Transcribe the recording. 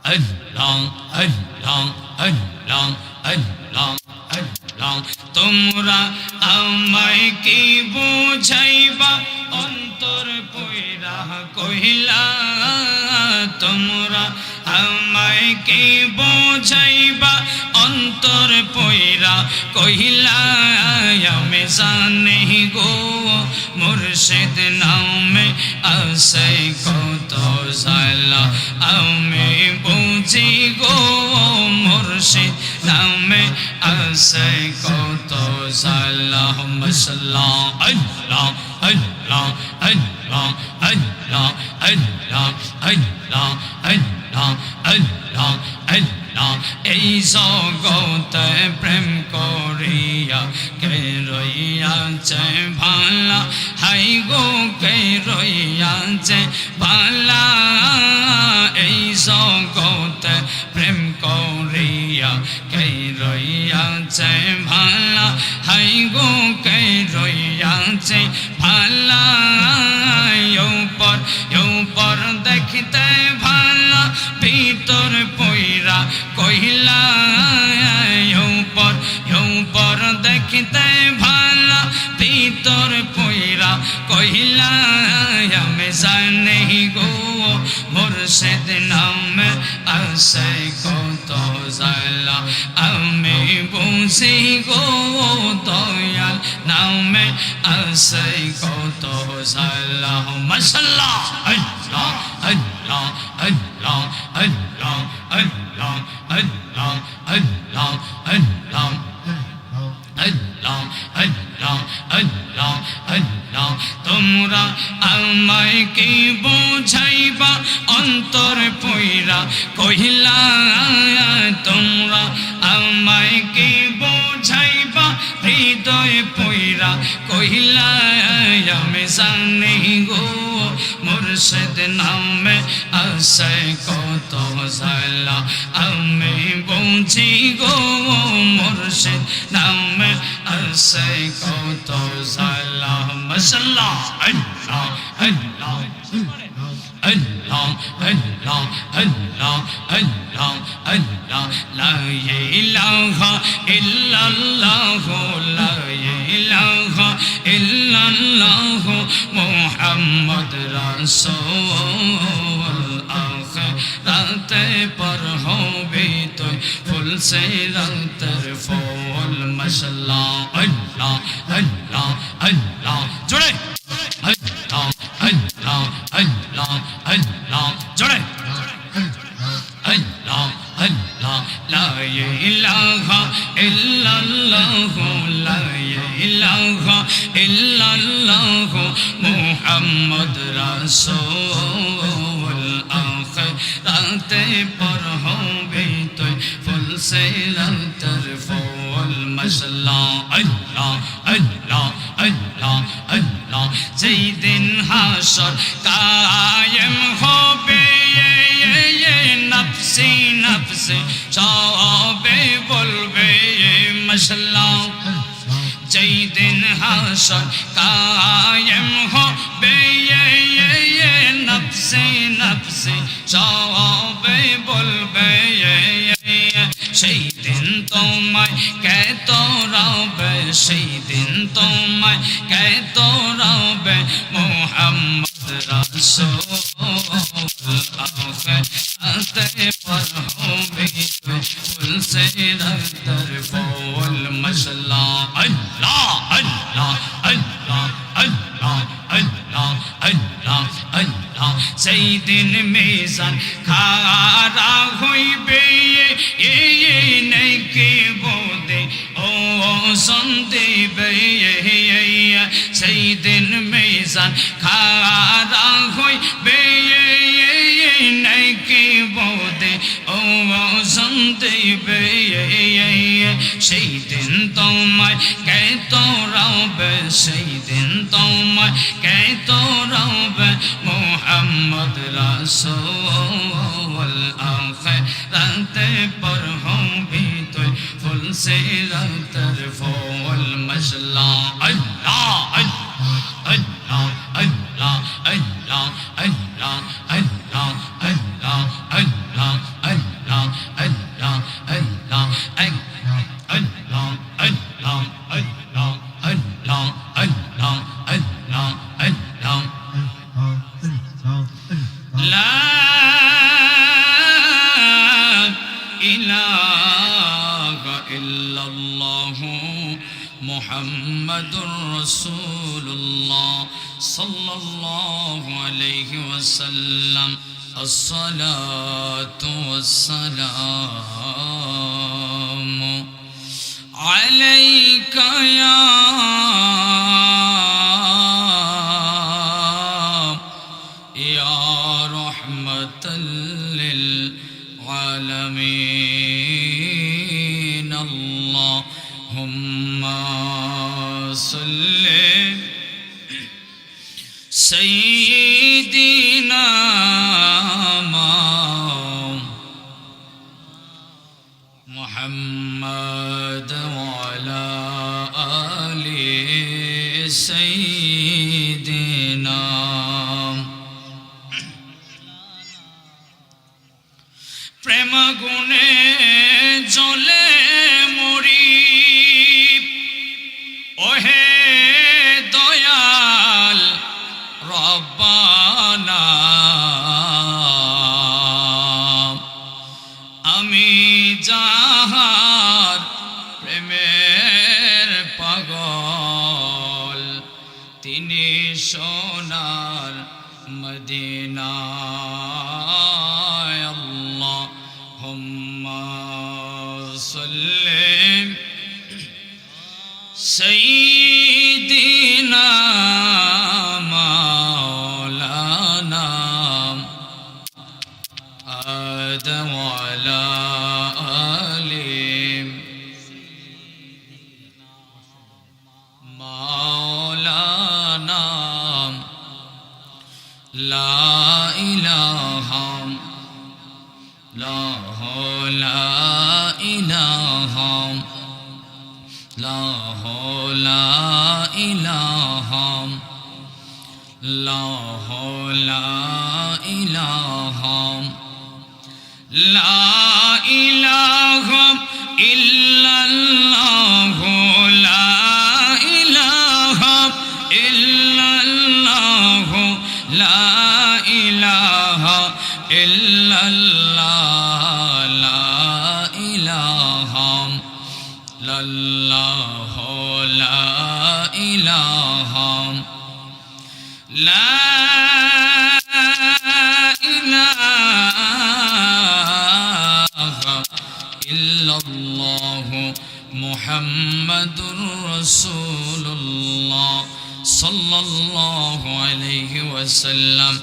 আল্লাহ আল্লাহ আল্লাহ আল্লাহ আল্লাহ তোমরা আমায় কি বুঝাইবা অন্তর পয়রা কহিলা তোমরা আমায় কি বুঝাইবা অন্তর পয়রা কহিলা আমি জানি গো মুর্শিদ নামে আছে কত জালা আমি বুঝি গো মুর্শিদ নামে আছে কত জালা মশলা আল্লাহ আল্লাহ আল্লাহ আল্লাহ আল্লাহ আল্লাহ আল্লাহ আল্লাহ আল্লাহ এই জগতে প্রেম করিয়া কে রইয়াছে ভালা হাই গো কে রইয়াছে ভালা এই জগতে প্রেম করিয়া কে রইয়াছে ভালা হাই গো কে রইয়াছে ভালা উপর দেখতে ভালা ভিতর পয়রা কহিলা উপর দেখতে ভালা ভিতর পয়রা কহিলা আমি জানি গো মুর্শিদ নামে আছে কত জালা আমি বুঝি গো দয়াল নামে আছে কত জালা মাশাআল্লাহ আল্লাহ আল্লাহ আল্লাহ আল্লাহ আল্লাহ আল্লাহ আল্লাহ আল্লাহ আল্লাহ আল্লাহ আল্লাহ আল্লাহ তোমরা আমায় কি বুঝাইবা অন্তর পয়রা কহিলা তোমরা আমায় কি বুঝাইবা হৃদয় পয়রা কহিলা আমি জানি গো মুর্শিদ নামে আছে কত জালা আমি বুঝি গো মুর্শিদ নামে আছে কত জালা মাশাআল্লাহ আল্লাহ আল্লাহ আল্লাহ আল্লাহ আল্লাহ আল্লাহ আল্লাহ লা ইলাহা ইল্লাল্লাহ লা ইলাহা ইল্লাল্লাহ মুহাম্মদ রাসূল আখিরাতে পর হবে তো ফুল সে রাতের ফুল মাশাআল্লাহ আল্লাহ আল্লাহ আল্লাহ জোরে আল্লাহ আল্লাহ আল্লাহ আল্লাহ জোরে আল্লাহ আল্লাহ লা ইলাহা ইল্লাল্লাহ লা ইলাহা ইল্লাল্লাহ মুহাম্মদ রাসূল আখিরাতে পর হবে তো ফুল সে রাতের ফুল মাশাআল্লাহ আল্লাহ আল্লাহ আল্লাহ আল্লাহ যেই দিন হাসর কায়েম হবে নফসি নফসি সবে বলবে মাশাআল্লাহ যেই দিন হাসর কায়েম হবে নফসি নফসি সবে বলবে সেই দিন তোমায় কে তোরাবে সেই দিন তোমায় কে তোরাবে মুহাম্মদ রাসূল আখিরাতে পর হবে ফুল সে রাতের ফুল মাশাআল্লাহ আল্লাহ আল্লাহ আল্লাহ আল্লাহ আল্লাহ আল্লাহ আল্লাহ সেই দিন মিজান খারা হইবে নেকি বোদে ও সন্দেবে সেই দিন মিজান খারা হইবে নেকি বোদে ও সন্দেবে সেই দিন তোমায় কে তোরাবে সেই দিন তোমায় কে তোরাবে মুহাম্মদ রাসূল আখিরাতে পর হবে তুই ফুল সে রাতের ফুল মাশাআল্লাহ আল্লাহ আল্লাহ আল্লাহ আল্লাহ আল্লাহ আল্লাহ আল্লাহ আল্লাহ মুহাম্মাদুর রাসূলুল্লাহ সাল্লাল্লাহু আলাইহি ওয়াসাল্লাম আসসালাতু ওয়াসসালামু আলাইকা ইয়া রাহমাতাল লিল আলামিন আল্লাহুম্মা সাল্লি সাইয়্যিদিনা মুহাম্মাদ ওয়া আলা আলি সাইয়্যিদিনা প্রেম গুণে জ্বলে মরি ওহে দয়াল রব্বানা আমি যাহার প্রেমের পাগল তিনি সোনার মদিনায় আল্লাহুম্মা সাল্লি সাইয়্যিদিনা মাওলানা আদম ওয়া আলা আলি মাওলানা লা ইলাহা লা ইলাহা লা ইলাহা লা ইলাহা লা ইলাহা ইল্লাল্লাহ লা ইলাহা ইল্লাল্লাহ লা ইলাহা ইল্লাল্লাহ লা ইলাহা লাল্লাহ লা ইলাহা লা ইলাহা ইল্লাল্লাহ মুহাম্মাদুর রাসূলুল্লাহ সাল্লাল্লাহু আলাইহি ওয়াসাল্লাম।